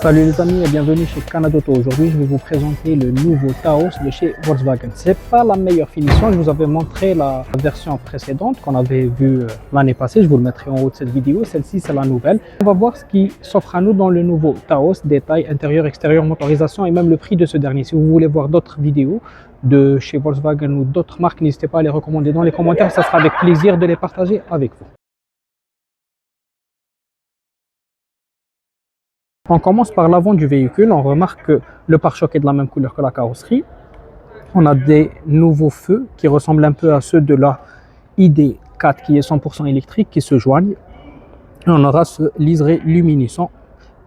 Salut les amis et bienvenue chez Canadauto. Aujourd'hui, je vais vous présenter le nouveau Taos de chez Volkswagen. C'est pas la meilleure finition. Je vous avais montré la version précédente qu'on avait vue l'année passée. Je vous le mettrai en haut de cette vidéo. Celle-ci, c'est la nouvelle. On va voir ce qui s'offre à nous dans le nouveau Taos, détails, intérieur, extérieur, motorisation et même le prix de ce dernier. Si vous voulez voir d'autres vidéos de chez Volkswagen ou d'autres marques, n'hésitez pas à les recommander dans les commentaires. Ça sera avec plaisir de les partager avec vous. On commence par l'avant du véhicule. On remarque que le pare-choc est de la même couleur que la carrosserie. On a des nouveaux feux qui ressemblent un peu à ceux de la ID4 qui est 100% électrique qui se joignent. Et on aura ce liseré luminescent.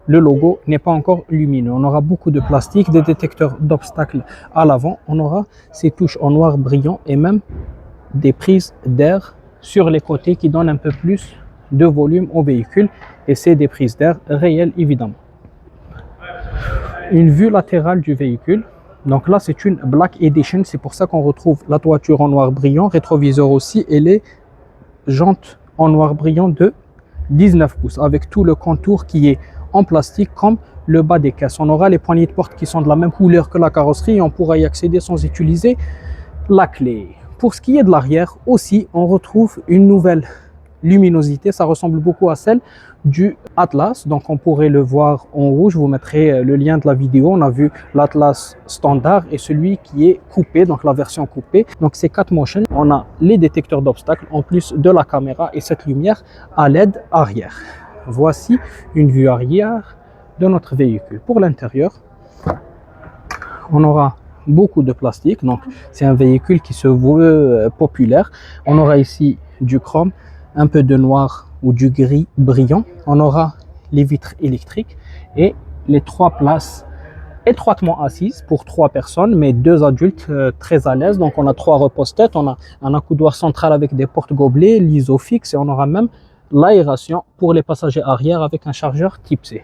Le logo n'est pas encore lumineux. On aura beaucoup de plastique, des détecteurs d'obstacles à l'avant. On aura ces touches en noir brillant et même des prises d'air sur les côtés qui donnent un peu plus de volume au véhicule. Et c'est des prises d'air réelles évidemment. Une vue latérale du véhicule. Donc là, c'est une Black Edition. C'est pour ça qu'on retrouve la toiture en noir brillant, rétroviseur aussi, et les jantes en noir brillant de 19 pouces avec tout le contour qui est en plastique comme le bas des caisses. On aura les poignées de porte qui sont de la même couleur que la carrosserie et on pourra y accéder sans utiliser la clé. Pour ce qui est de l'arrière aussi, on retrouve une nouvelle luminosité. Ça ressemble beaucoup à celle du Atlas, donc on pourrait le voir en rouge. Je vous mettrai le lien de la vidéo. On a vu l'Atlas standard et celui qui est coupé, donc la version coupée. Donc c'est 4 motion. On a les détecteurs d'obstacles en plus de la caméra et cette lumière à LED arrière. Voici une vue arrière de notre véhicule. Pour l'intérieur, on aura beaucoup de plastique, donc c'est un véhicule qui se veut populaire. On aura ici du chrome, un peu de noir ou du gris brillant. On aura les vitres électriques et les 3 places étroitement assises pour 3 personnes, mais 2 adultes très à l'aise. Donc on a 3 repose-têtes, on a un accoudoir central avec des porte-gobelets, l'isofix et on aura même l'aération pour les passagers arrière avec un chargeur type C.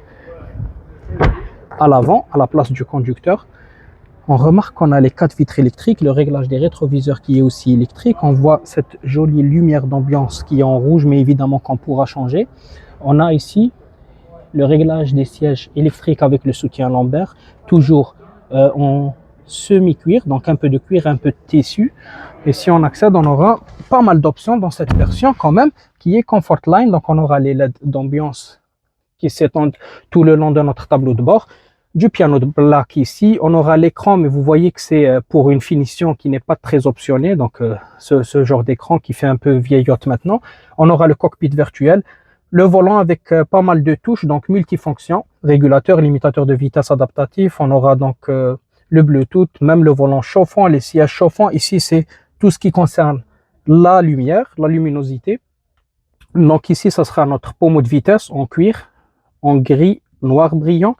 À l'avant, à la place du conducteur, on remarque qu'on a les 4 vitres électriques, le réglage des rétroviseurs qui est aussi électrique. On voit cette jolie lumière d'ambiance qui est en rouge, mais évidemment qu'on pourra changer. On a ici le réglage des sièges électriques avec le soutien lombaire, toujours en semi-cuir, donc un peu de cuir, un peu de tissu. Et si on accède, on aura pas mal d'options dans cette version quand même, qui est Comfortline. Donc on aura les LED d'ambiance qui s'étendent tout le long de notre tableau de bord. Du piano de black ici, on aura l'écran, mais vous voyez que c'est pour une finition qui n'est pas très optionnée, donc ce genre d'écran qui fait un peu vieillotte maintenant. On aura le cockpit virtuel, le volant avec pas mal de touches, donc multifonction, régulateur, limitateur de vitesse adaptatif. On aura donc le Bluetooth, même le volant chauffant, les sièges chauffants. Ici, c'est tout ce qui concerne la lumière, la luminosité. Donc ici, ça sera notre pommeau de vitesse en cuir, en gris, noir brillant.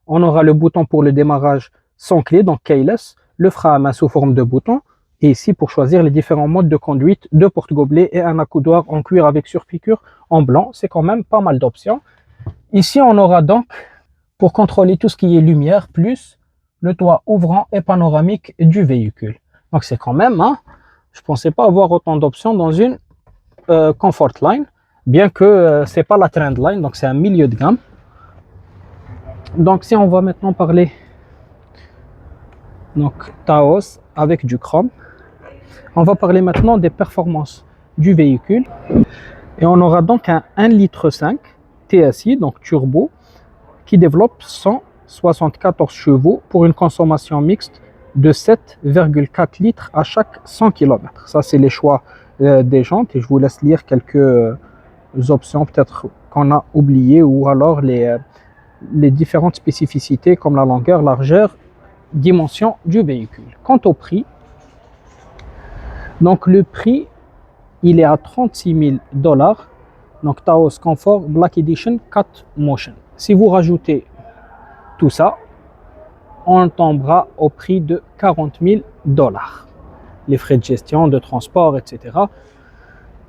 On aura le bouton pour le démarrage sans clé, donc keyless, le frein à main sous forme de bouton, et ici pour choisir les différents modes de conduite, 2 porte-gobelets et un accoudoir en cuir avec surpiqûre en blanc. C'est quand même pas mal d'options. Ici, on aura donc, pour contrôler tout ce qui est lumière, plus le toit ouvrant et panoramique du véhicule. Donc c'est quand même, je ne pensais pas avoir autant d'options dans une Comfortline, bien que c'est pas la Trendline, donc c'est un milieu de gamme. Donc si on va maintenant parler donc Taos avec du chrome, on va parler maintenant des performances du véhicule et on aura donc un 1,5 litre TSI, donc turbo, qui développe 174 chevaux pour une consommation mixte de 7,4 litres à chaque 100 km. Ça c'est les choix des jantes et je vous laisse lire quelques options peut-être qu'on a oubliées ou alors les différentes spécificités comme la longueur, largeur, dimension du véhicule. Quant au prix, donc le prix, il est à 36 000 $. Donc Taos Comfort Black Edition 4 Motion. Si vous rajoutez tout ça, on tombera au prix de 40 000 $. Les frais de gestion, de transport, etc.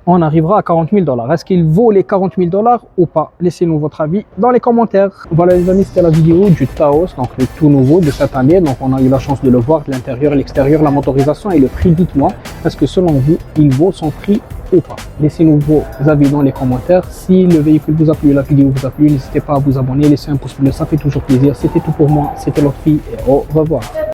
On arrivera à 40 000 $. Est-ce qu'il vaut les 40 000 $ ou pas? Laissez-nous votre avis dans les commentaires. Voilà les amis, c'était la vidéo du Taos, donc le tout nouveau de cette année. Donc on a eu la chance de le voir de l'intérieur, l'extérieur, la motorisation et le prix. Dites-moi, est-ce que selon vous, il vaut son prix ou pas. Laissez-nous vos avis dans les commentaires. Si le véhicule vous a plu, la vidéo vous a plu, n'hésitez pas à vous abonner, laissez un pouce bleu, ça fait toujours plaisir. C'était tout pour moi, c'était Lotfi et au revoir.